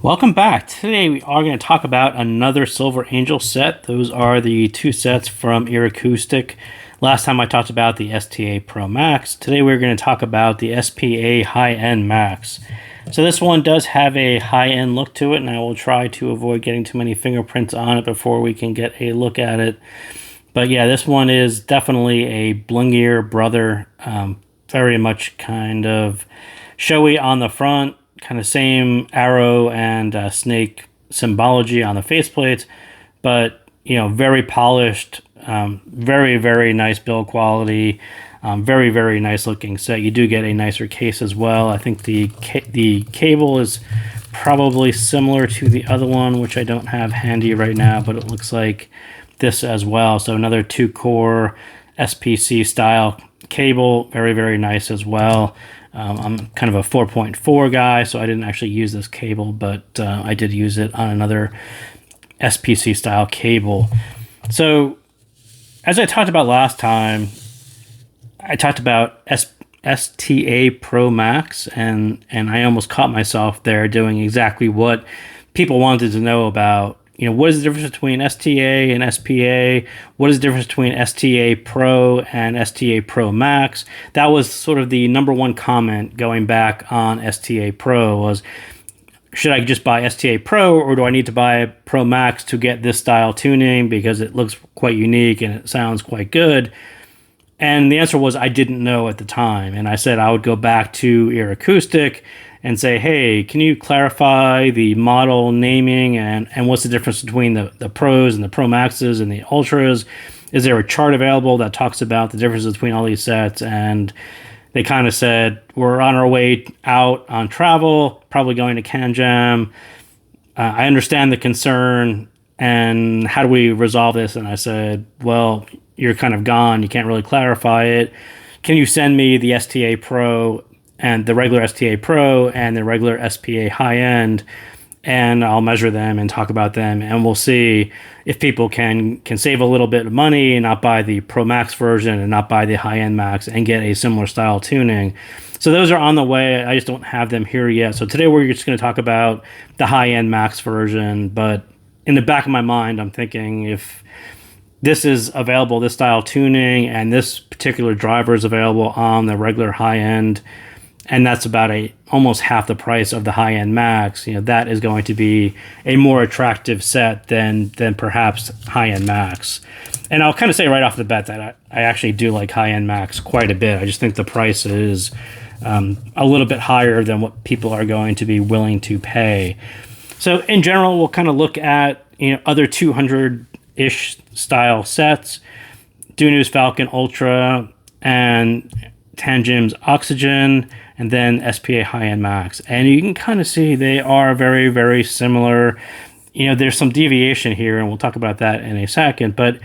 Welcome back. Today we are going to talk about another Silver Angel set. Those are the two sets from EarAcoustic. Last time I talked about the STA Pro Max. Today we're going to talk about the SPA High-End Max. So this one does have a high-end look to it, and I will try to avoid getting too many fingerprints on it before we can get a look at it. But yeah, this one is definitely a blingier brother. Very much kind of showy on the front. Kind of same arrow and snake symbology on the faceplates, but very polished, very nice build quality, very nice looking set. You do get a nicer case as well. I think the cable is probably similar to the other one, which I don't have handy right now, but it looks like this as well. So another 2-core SPC style cable, very nice as well. I'm kind of a 4.4 guy, so I didn't actually use this cable, but I did use it on another SPC style cable. So as I talked about last time, I talked about STA Pro Max, and I almost caught myself there doing exactly what people wanted to know about. What is the difference between STA and SPA? What is the difference between STA Pro and STA Pro Max? That was sort of the number one comment going back on STA Pro was, should I just buy STA Pro or do I need to buy Pro Max to get this style tuning because it looks quite unique and it sounds quite good? And the answer was I didn't know at the time. And I said I would go back to EarAcoustic and say, hey, can you clarify the model naming and what's the difference between the Pros and the Pro Maxes and the Ultras? Is there a chart available that talks about the differences between all these sets? And they kind of said, we're on our way out on travel, probably going to CanJam. I understand the concern, and how do we resolve this? And I said, well, you're kind of gone. You can't really clarify it. Can you send me the STA Pro and the regular STA Pro and the regular SPA high-end, and I'll measure them and talk about them, and we'll see if people can save a little bit of money and not buy the Pro Max version and not buy the high-end Max and get a similar style tuning. So those are on the way. I just don't have them here yet. So today we're just going to talk about the high-end Max version, but in the back of my mind, I'm thinking if this is available, this style tuning, and this particular driver is available on the regular high-end, and that's about almost half the price of the high-end Max, that is going to be a more attractive set than perhaps high-end Max. And I'll kind of say right off the bat that I actually do like high-end Max quite a bit. I just think the price is a little bit higher than what people are going to be willing to pay. So in general, we'll kind of look at other 200-ish style sets, Dunu's Falcon Ultra and Tangim's Oxygen, and then SPA High-End Max. And you can kind of see they are very similar. There's some deviation here, and we'll talk about that in a second. But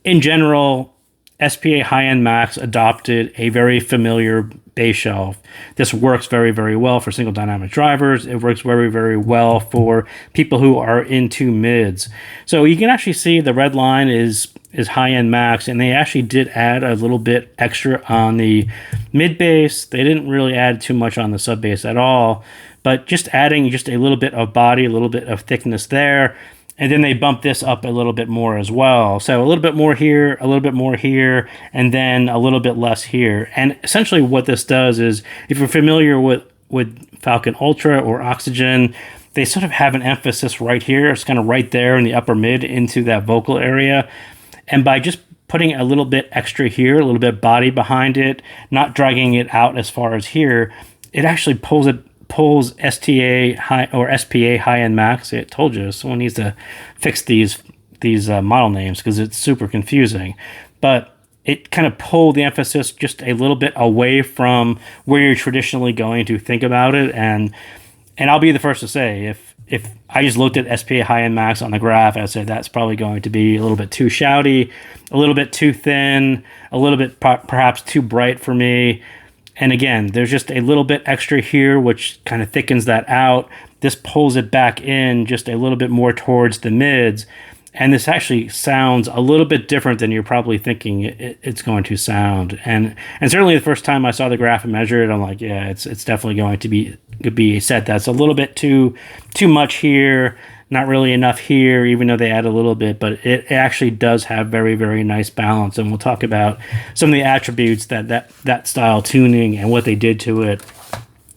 in general, SPA High-End Max adopted a very familiar base shelf. This works very well for single dynamic drivers. It works very well for people who are into mids. So you can actually see the red line is high-end Max, and they actually did add a little bit extra on the mid bass. They didn't really add too much on the sub bass at all, but just adding just a little bit of body, a little bit of thickness there. And then they bumped this up a little bit more as well. So a little bit more here, a little bit more here, and then a little bit less here. And essentially what this does is, if you're familiar with Falcon Ultra or Oxygen, they sort of have an emphasis right here. It's kind of right there in the upper mid into that vocal area. And by just putting a little bit extra here, a little bit body behind it, not dragging it out as far as here, it actually pulls STA high or SPA high-end Max. It told you someone needs to fix these model names because it's super confusing. But it kind of pulled the emphasis just a little bit away from where you're traditionally going to think about it. And I'll be the first to say, if I just looked at SPA high-end Max on the graph, I'd say that's probably going to be a little bit too shouty, a little bit too thin, a little bit perhaps too bright for me. And again, there's just a little bit extra here, which kind of thickens that out. This pulls it back in just a little bit more towards the mids. And this actually sounds a little bit different than you're probably thinking it's going to sound. And certainly the first time I saw the graph and measured it, I'm like, yeah, it's definitely going to be a set that's a little bit too much here, not really enough here, even though they add a little bit. But it actually does have very, very nice balance. And we'll talk about some of the attributes that style tuning and what they did to it,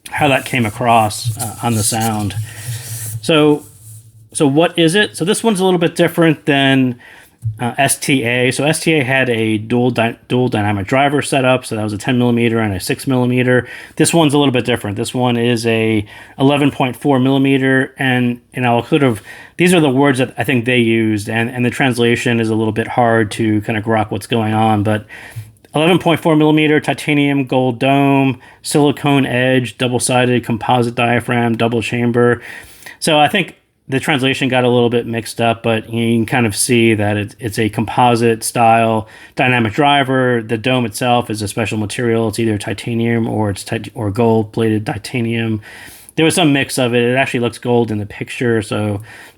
how that came across on the sound. So what is it? So this one's a little bit different than STA. So STA had a dual dynamic driver setup. So that was a 10 millimeter and a 6 millimeter. This one's a little bit different. This one is a 11.4 millimeter. And these are the words that I think they used. And the translation is a little bit hard to kind of grok what's going on. But 11.4 millimeter titanium gold dome, silicone edge, double-sided composite diaphragm, double chamber. So I think the translation got a little bit mixed up, but you can kind of see that it's a composite style dynamic driver. The dome itself is a special material. It's either titanium or or gold plated titanium. There was some mix of it. It actually looks gold in the picture.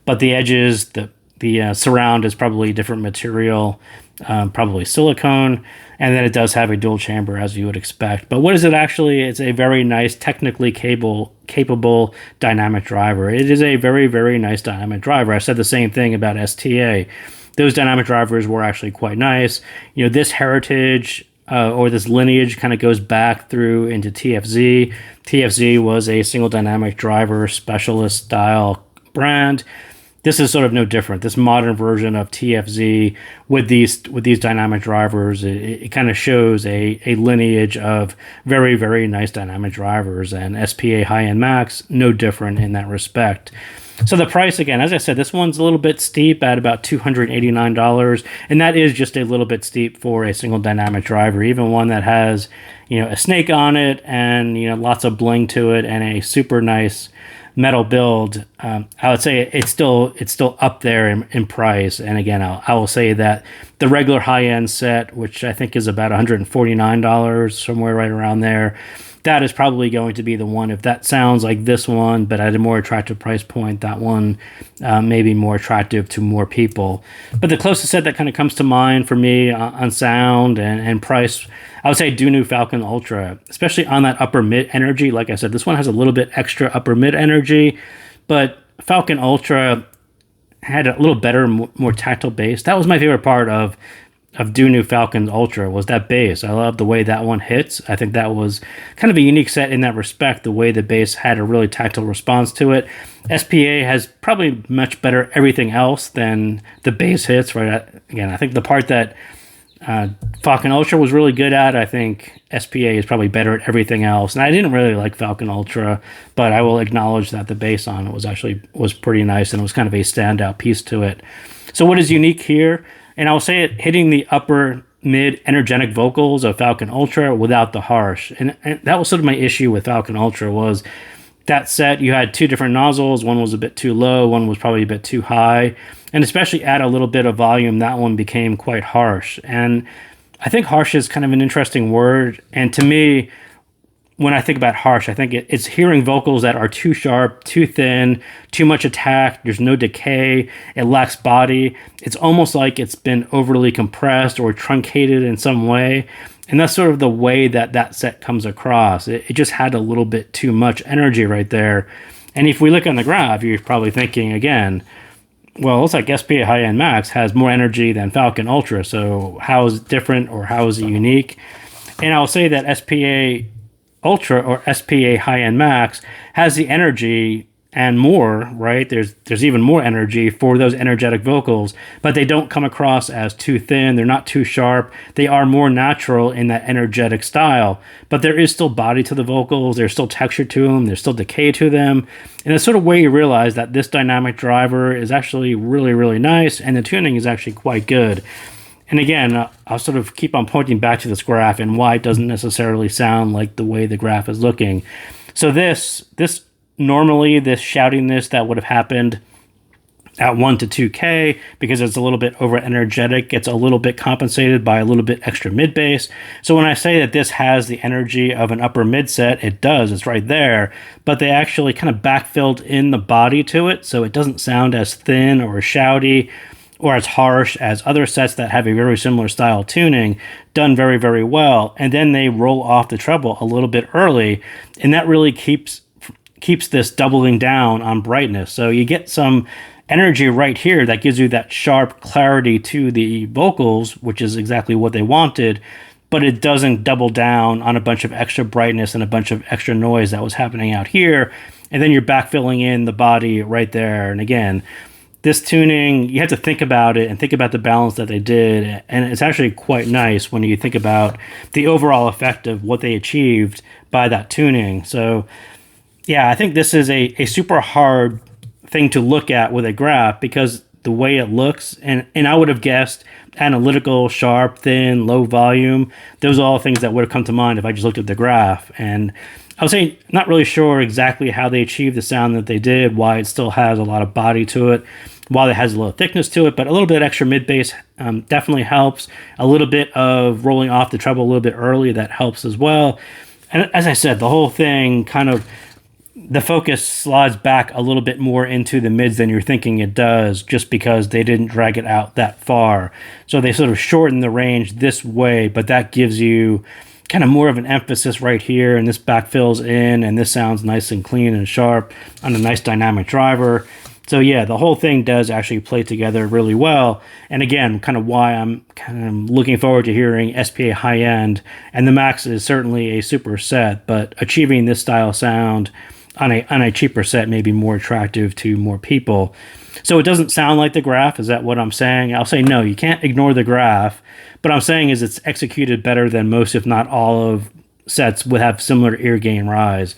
But the edges, the surround is probably a different material, probably silicone. And then it does have a dual chamber, as you would expect. But what is it actually? It's a very nice, technically capable dynamic driver. It is a very, very nice dynamic driver. I said the same thing about STA. Those dynamic drivers were actually quite nice. This heritage or this lineage kind of goes back through into TFZ. TFZ was a single dynamic driver specialist style brand. This is sort of no different. This modern version of TFZ with these dynamic drivers, it kind of shows a lineage of very, very nice dynamic drivers. And SPA high-end Max, no different in that respect. So the price, again, as I said, this one's a little bit steep at about $289, and that is just a little bit steep for a single dynamic driver, even one that has, a snake on it and, lots of bling to it and a super nice metal build. I would say it's still up there in price. And again, I will say that the regular high-end set, which I think is about $149, somewhere right around there, that is probably going to be the one. If that sounds like this one, but at a more attractive price point, that one may be more attractive to more people. But the closest set that kind of comes to mind for me on sound and price, I would say Dunu Falcon Ultra, especially on that upper mid energy. Like I said, this one has a little bit extra upper mid energy, but Falcon Ultra had a little better, more tactile bass. That was my favorite part of Dunu Falcon Ultra, was that bass. I love the way that one hits. I think that was kind of a unique set in that respect, the way the bass had a really tactile response to it. SPA has probably much better everything else than the bass hits, right? Again, I think the part that Falcon Ultra was really good at, I think SPA is probably better at everything else. And I didn't really like Falcon Ultra, but I will acknowledge that the bass on it was pretty nice, and it was kind of a standout piece to it. So what is unique here? And I'll say it hitting the upper mid energetic vocals of Falcon Ultra without the harsh. And that was sort of my issue with Falcon Ultra, was that set, you had two different nozzles. One was a bit too low, one was probably a bit too high. And especially at a little bit of volume, that one became quite harsh. And I think harsh is kind of an interesting word. And to me, when I think about harsh, I think it's hearing vocals that are too sharp, too thin, too much attack. There's no decay. It lacks body. It's almost like it's been overly compressed or truncated in some way. And that's sort of the way that set comes across. It just had a little bit too much energy right there. And if we look on the graph, you're probably thinking again, well, it looks like SPA High-End Max has more energy than Falcon Ultra. So how is it different, or how is it unique? And I'll say that SPA Ultra or SPA High-End Max has the energy and more, right? There's even more energy for those energetic vocals, but they don't come across as too thin. They're not too sharp. They are more natural in that energetic style, but there is still body to the vocals. There's still texture to them. There's still decay to them. And it's sort of where you realize that this dynamic driver is actually really, really nice, and the tuning is actually quite good. And again, I'll sort of keep on pointing back to this graph and why it doesn't necessarily sound like the way the graph is looking. So this normally, this shoutiness that would have happened at 1 to 2K, because it's a little bit over energetic, gets a little bit compensated by a little bit extra mid bass. So when I say that this has the energy of an upper mid set, it does, it's right there, but they actually kind of backfilled in the body to it, so it doesn't sound as thin or shouty or as harsh as other sets that have a very similar style tuning, done very, very well. And then they roll off the treble a little bit early, and that really keeps this doubling down on brightness. So you get some energy right here that gives you that sharp clarity to the vocals, which is exactly what they wanted, but it doesn't double down on a bunch of extra brightness and a bunch of extra noise that was happening out here. And then you're backfilling in the body right there. And again, this tuning, you have to think about it and think about the balance that they did. And it's actually quite nice when you think about the overall effect of what they achieved by that tuning. So yeah, I think this is a super hard thing to look at with a graph because the way it looks, and I would have guessed analytical, sharp, thin, low volume. Those are all things that would have come to mind if I just looked at the graph. And I would say not really sure exactly how they achieved the sound that they did, why it still has a lot of body to it, while it has a little thickness to it, but a little bit extra mid bass definitely helps. A little bit of rolling off the treble a little bit early, that helps as well. And as I said, the whole thing kind of, the focus slides back a little bit more into the mids than you're thinking it does, just because they didn't drag it out that far. So they sort of shorten the range this way, but that gives you kind of more of an emphasis right here, and this backfills in, and this sounds nice and clean and sharp on a nice dynamic driver. So yeah, the whole thing does actually play together really well. And again, kind of why I'm kind of looking forward to hearing SPA high end, and the Max is certainly a super set, but achieving this style sound on a cheaper set may be more attractive to more people. So it doesn't sound like the graph. Is that what I'm saying? I'll say no, you can't ignore the graph. But I'm saying is it's executed better than most, if not all, of sets would have similar ear gain rise.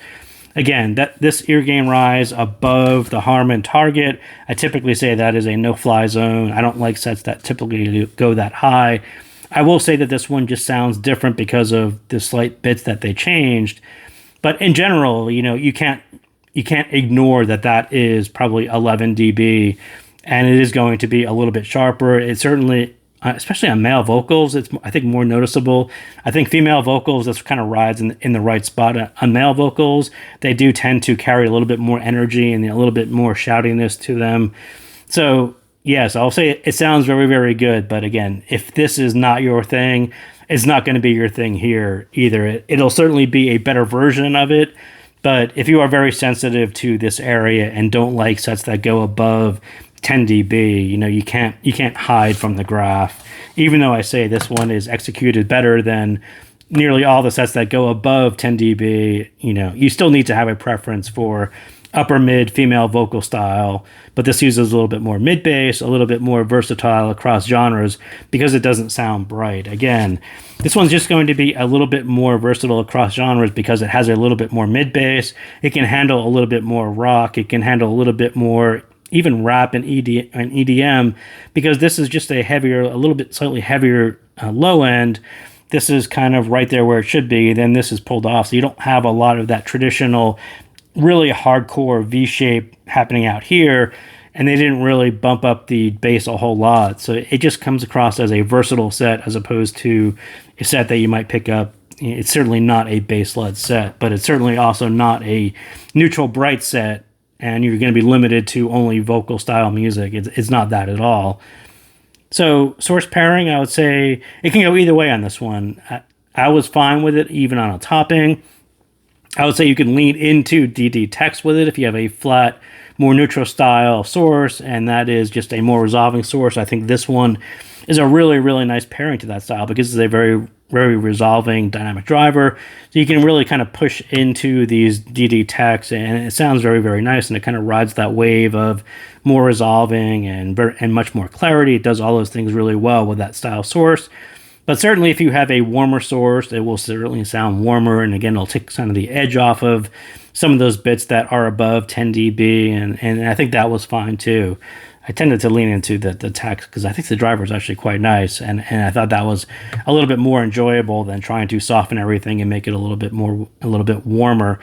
Again, this ear gain rise above the Harman target, I typically say that is a no-fly zone. I don't like sets that typically go that high. I will say that this one just sounds different because of the slight bits that they changed. But in general, you can't ignore that is probably 11 dB, and it is going to be a little bit sharper. It certainly, especially on male vocals, it's, I think, more noticeable. I think female vocals, this kind of rides in the right spot. On male vocals, they do tend to carry a little bit more energy and a little bit more shoutiness to them. So yes, I'll say it sounds very, very good. But again, if this is not your thing, it's not going to be your thing here either. It'll certainly be a better version of it. But if you are very sensitive to this area and don't like sets that go above 10 dB, you can't hide from the graph. Even though I say this one is executed better than nearly all the sets that go above 10 dB, you still need to have a preference for upper mid female vocal style, but this uses a little bit more mid bass, a little bit more versatile across genres because it doesn't sound bright. Again, this one's just going to be a little bit more versatile across genres because it has a little bit more mid bass. It can handle a little bit more rock. It can handle a little bit more even rap and EDM because this is just a little bit slightly heavier low end. This is kind of right there where it should be. Then this is pulled off, so you don't have a lot of that traditional really hardcore V shape happening out here, and they didn't really bump up the bass a whole lot. So it just comes across as a versatile set as opposed to a set that you might pick up. It's certainly not a bass-led set, but it's certainly also not a neutral bright set, and you're going to be limited to only vocal style music. It's not that at all. So source pairing, I would say it can go either way on this one. I was fine with it even on a topping. I would say you can lean into DD text with it if you have a flat, more neutral style source, and that is just a more resolving source. I think this one is a really, really nice pairing to that style because it's a very, very resolving dynamic driver. So you can really kind of push into these DD texts, and it sounds very, very nice, and it kind of rides that wave of more resolving and much more clarity. It does all those things really well with that style source. But certainly if you have a warmer source, it will certainly sound warmer. And again, it'll take some of the edge off of some of those bits that are above 10 dB. And I think that was fine too. I tended to lean into the text because I think the driver is actually quite nice. And I thought that was a little bit more enjoyable than trying to soften everything and make it a little bit warmer.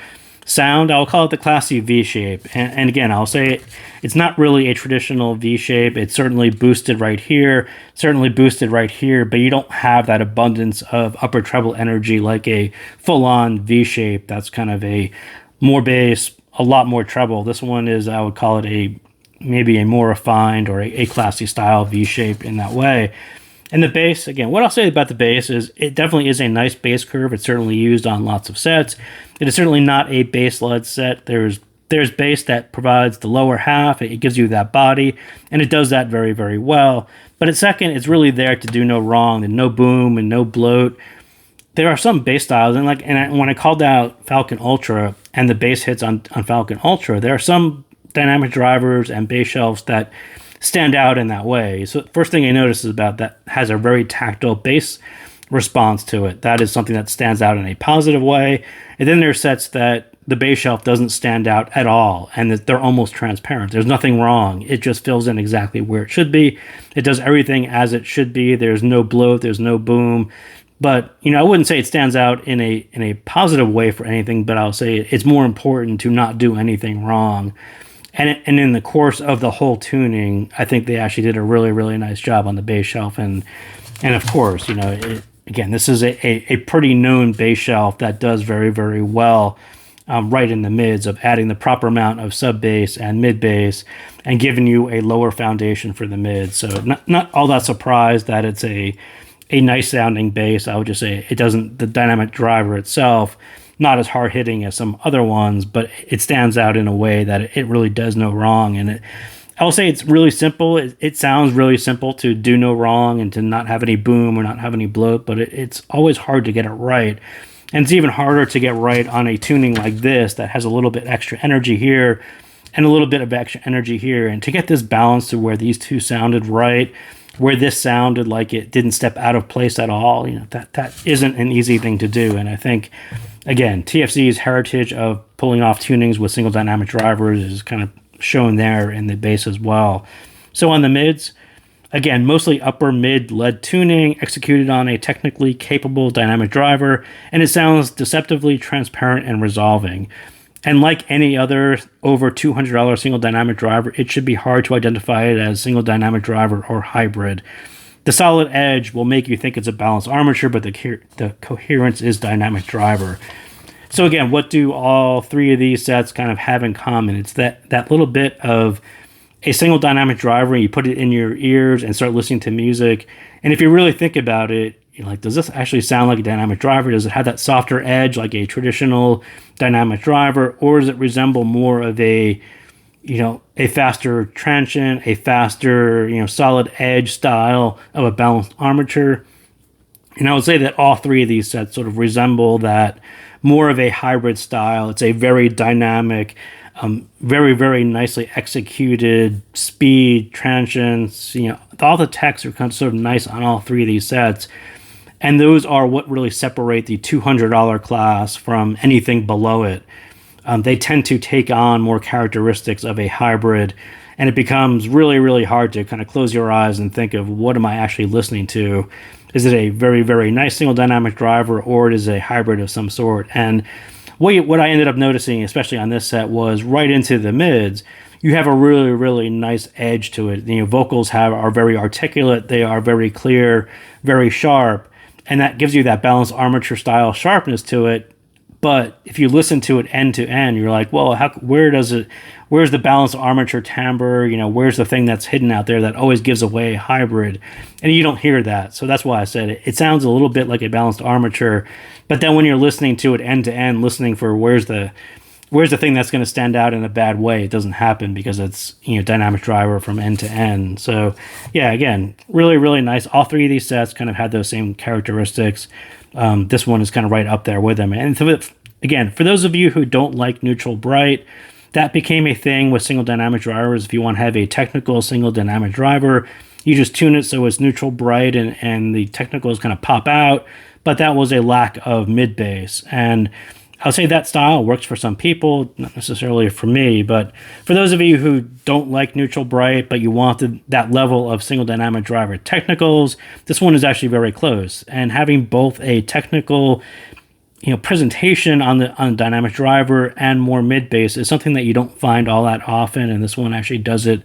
Sound, I'll call it the classy V shape. And again, I'll say it's not really a traditional V shape. It's certainly boosted right here, but you don't have that abundance of upper treble energy like a full-on V shape. That's kind of a more bass, a lot more treble. This one is, I would call it maybe a more refined or a classy style V-shape in that way. And the bass, again, what I'll say about the bass is it definitely is a nice bass curve. It's certainly used on lots of sets. It is certainly not a bass-led set. There's bass that provides the lower half. It gives you that body, and it does that very, very well. But at second, it's really there to do no wrong, and no boom and no bloat. There are some bass styles, and when I called out Falcon Ultra and the bass hits on Falcon Ultra, there are some dynamic drivers and bass shelves that stand out in that way. So first thing I notice is about that has a very tactile bass response to it. That is something that stands out in a positive way. And then there are sets that the bass shelf doesn't stand out at all, and that they're almost transparent. There's nothing wrong. It just fills in exactly where it should be. It does everything as it should be. There's no bloat. There's no boom. But, I wouldn't say it stands out in a positive way for anything, but I'll say it's more important to not do anything wrong. And in the course of the whole tuning, I think they actually did a really, really nice job on the bass shelf. And of course, again, this is a pretty known bass shelf that does very, very well right in the mids of adding the proper amount of sub bass and mid bass and giving you a lower foundation for the mids. So not all that surprised that it's a nice sounding bass. I would just say the dynamic driver itself, not as hard hitting as some other ones, but it stands out in a way that it really does no wrong. And I will say it's really simple. It sounds really simple to do no wrong and to not have any boom or not have any bloat, but it's always hard to get it right. And it's even harder to get right on a tuning like this that has a little bit extra energy here and a little bit of extra energy here. And to get this balance to where these two sounded right, where this sounded like it didn't step out of place at all, that isn't an easy thing to do. And I think, again, TFC's heritage of pulling off tunings with single dynamic drivers is kind of shown there in the bass as well. So on the mids, again, mostly upper mid led tuning executed on a technically capable dynamic driver, and it sounds deceptively transparent and resolving. And like any other over $200 single dynamic driver, it should be hard to identify it as single dynamic driver or hybrid. The solid edge will make you think it's a balanced armature, but the coherence is dynamic driver. So again, what do all three of these sets kind of have in common? It's that little bit of a single dynamic driver, and you put it in your ears and start listening to music. And if you really think about it, you're like, does this actually sound like a dynamic driver? Does it have that softer edge like a traditional dynamic driver? Or does it resemble more of a faster transient, a faster, solid edge style of a balanced armature? And I would say that all three of these sets sort of resemble that more of a hybrid style. It's a very dynamic, very, very nicely executed speed, transients, all the techs are kind of sort of nice on all three of these sets. And those are what really separate the $200 class from anything below it. They tend to take on more characteristics of a hybrid, and it becomes really, really hard to kind of close your eyes and think of what am I actually listening to? Is it a very, very nice single dynamic driver, or it is a hybrid of some sort? And what I ended up noticing, especially on this set, was right into the mids, you have a really, really nice edge to it. Vocals are very articulate, they are very clear, very sharp, and that gives you that balanced armature style sharpness to it. But if you listen to it end to end, you're like, well, where's the balanced armature timbre? Where's the thing that's hidden out there that always gives away hybrid? And you don't hear that. So that's why I said it sounds a little bit like a balanced armature. But then when you're listening to it end to end, listening for where's the thing that's going to stand out in a bad way, it doesn't happen because it's dynamic driver from end to end. So yeah, again, really, really nice. All three of these sets kind of had those same characteristics. This one is kind of right up there with them. And so again, for those of you who don't like neutral bright, that became a thing with single dynamic drivers. If you want to have a technical single dynamic driver, you just tune it so it's neutral bright and the technicals kind of pop out. But that was a lack of mid bass. And I'll say that style works for some people, not necessarily for me, but for those of you who don't like neutral bright, but you wanted that level of single dynamic driver technicals, this one is actually very close. And having both a technical, presentation on the dynamic driver and more mid bass is something that you don't find all that often, and this one actually does it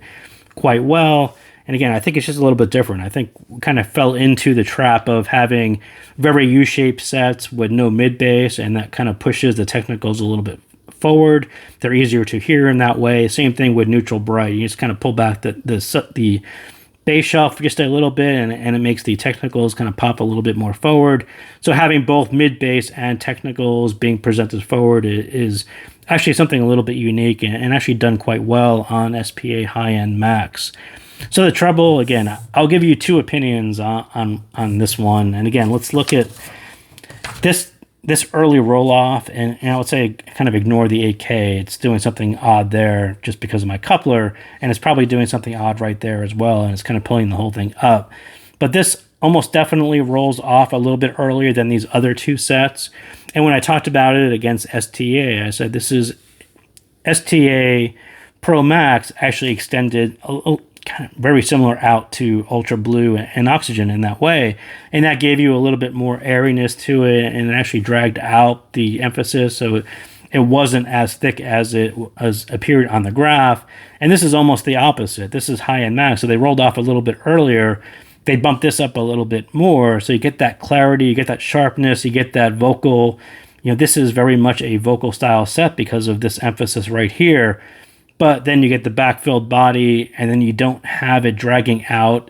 quite well. And again, I think it's just a little bit different. I think we kind of fell into the trap of having very U-shaped sets with no mid bass, and that kind of pushes the technicals a little bit forward. They're easier to hear in that way. Same thing with neutral bright. You just kind of pull back the bass shelf just a little bit, and it makes the technicals kind of pop a little bit more forward. So having both mid bass and technicals being presented forward is actually something a little bit unique and actually done quite well on SPA high-end Macs. So the treble, again, I'll give you two opinions on this one. And again, let's look at this early roll-off, and I would say kind of ignore the 8K. It's doing something odd there just because of my coupler, and it's probably doing something odd right there as well, and it's kind of pulling the whole thing up. But this almost definitely rolls off a little bit earlier than these other two sets. And when I talked about it against STA, I said this is STA Pro Max actually extended kind of very similar out to Ultra Blue and Oxygen in that way, and that gave you a little bit more airiness to it, and it actually dragged out the emphasis, so it wasn't as thick as it appeared on the graph. And this is almost the opposite. This is high-end Max, so they rolled off a little bit earlier. They bumped this up a little bit more, so you get that clarity, you get that sharpness, you get that vocal. This is very much a vocal style set because of this emphasis right here. But then you get the backfilled body, and then you don't have it dragging out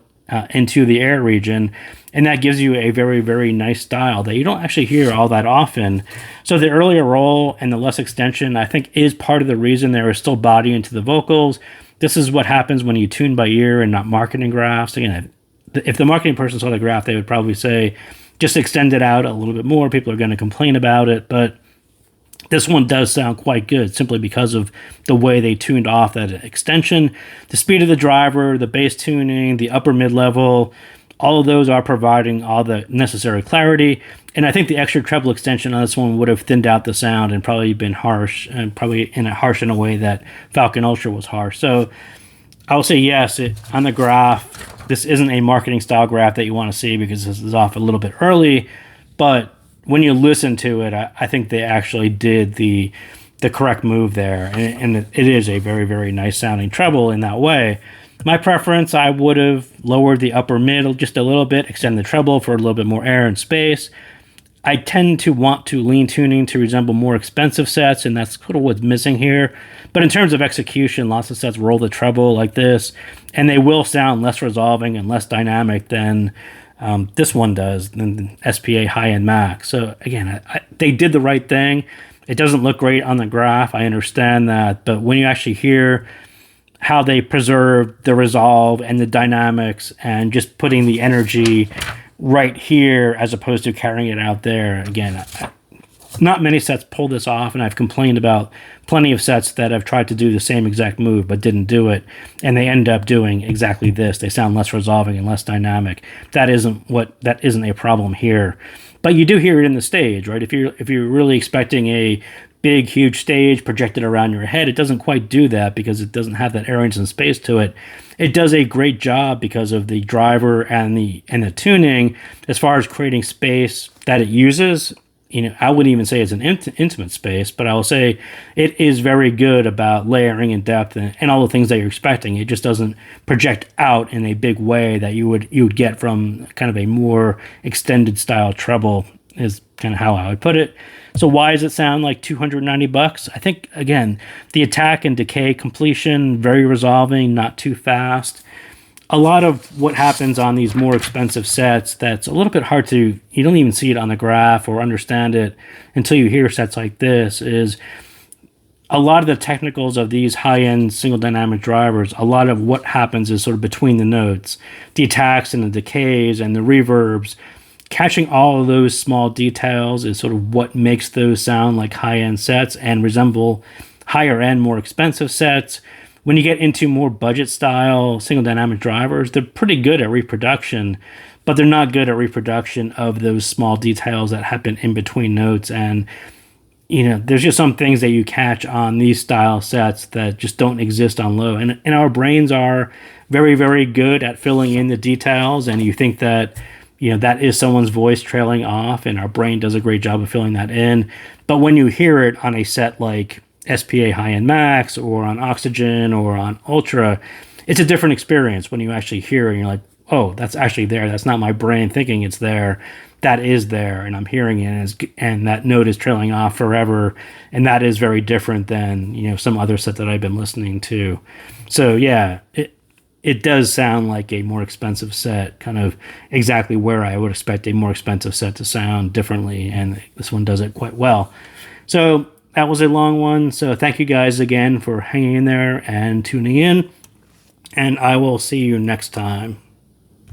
into the air region. And that gives you a very, very nice style that you don't actually hear all that often. So the earlier roll and the less extension, I think, is part of the reason there is still body into the vocals. This is what happens when you tune by ear and not marketing graphs. Again, if the marketing person saw the graph, they would probably say, just extend it out a little bit more. People are going to complain about it, but this one does sound quite good simply because of the way they tuned off that extension. The speed of the driver, the bass tuning, the upper mid-level, all of those are providing all the necessary clarity. And I think the extra treble extension on this one would have thinned out the sound and probably been harsh, and probably harsh in a way that Falcon Ultra was harsh. So I will say yes, on the graph, this isn't a marketing style graph that you want to see because this is off a little bit early, but when you listen to it, I think they actually did the correct move there, and it is a very, very nice sounding treble in that way. My preference, I would have lowered the upper mid just a little bit, extend the treble for a little bit more air and space. I tend to want to lean tuning to resemble more expensive sets, and that's sort of what's missing here. But in terms of execution, lots of sets roll the treble like this, and they will sound less resolving and less dynamic than this one does, than the SPA high-end Max. So again, they did the right thing. It doesn't look great on the graph, I understand that, but when you actually hear how they preserve the resolve and the dynamics and just putting the energy right here as opposed to carrying it out there, again, not many sets pull this off, and I've complained about plenty of sets that have tried to do the same exact move but didn't do it, and they end up doing exactly this. They sound less resolving and less dynamic. That isn't a problem here, but you do hear it in the stage, right? If you're really expecting a big, huge stage projected around your head, it doesn't quite do that because it doesn't have that airiness and space to it. It does a great job because of the driver and the tuning as far as creating space that it uses. I wouldn't even say it's an intimate space, but I will say it is very good about layering and depth and all the things that you're expecting. It just doesn't project out in a big way that you would get from kind of a more extended style treble, is kind of how I would put it. So why does it sound like $290? I think, again, the attack and decay completion, very resolving, not too fast. A lot of what happens on these more expensive sets that's a little bit hard to, you don't even see it on the graph or understand it until you hear sets like this, is a lot of the technicals of these high-end single dynamic drivers, a lot of what happens is sort of between the notes, the attacks and the decays and the reverbs. Catching all of those small details is sort of what makes those sound like high-end sets and resemble higher-end, more expensive sets. When you get into more budget style single dynamic drivers, they're pretty good at reproduction, but they're not good at reproduction of those small details that happen in between notes. And there's just some things that you catch on these style sets that just don't exist on low. And our brains are very, very good at filling in the details, and you think that that is someone's voice trailing off, and our brain does a great job of filling that in. But when you hear it on a set like SPA high-end Max or on Oxygen or on Ultra, it's a different experience when you actually hear it and you're like, oh, that's actually there. That's not my brain thinking it's there. That is there, and I'm hearing it, and that note is trailing off forever, and that is very different than some other set that I've been listening to. So yeah, it does sound like a more expensive set, kind of exactly where I would expect a more expensive set to sound differently, and this one does it quite well. So that was a long one. So thank you guys again for hanging in there and tuning in, and I will see you next time.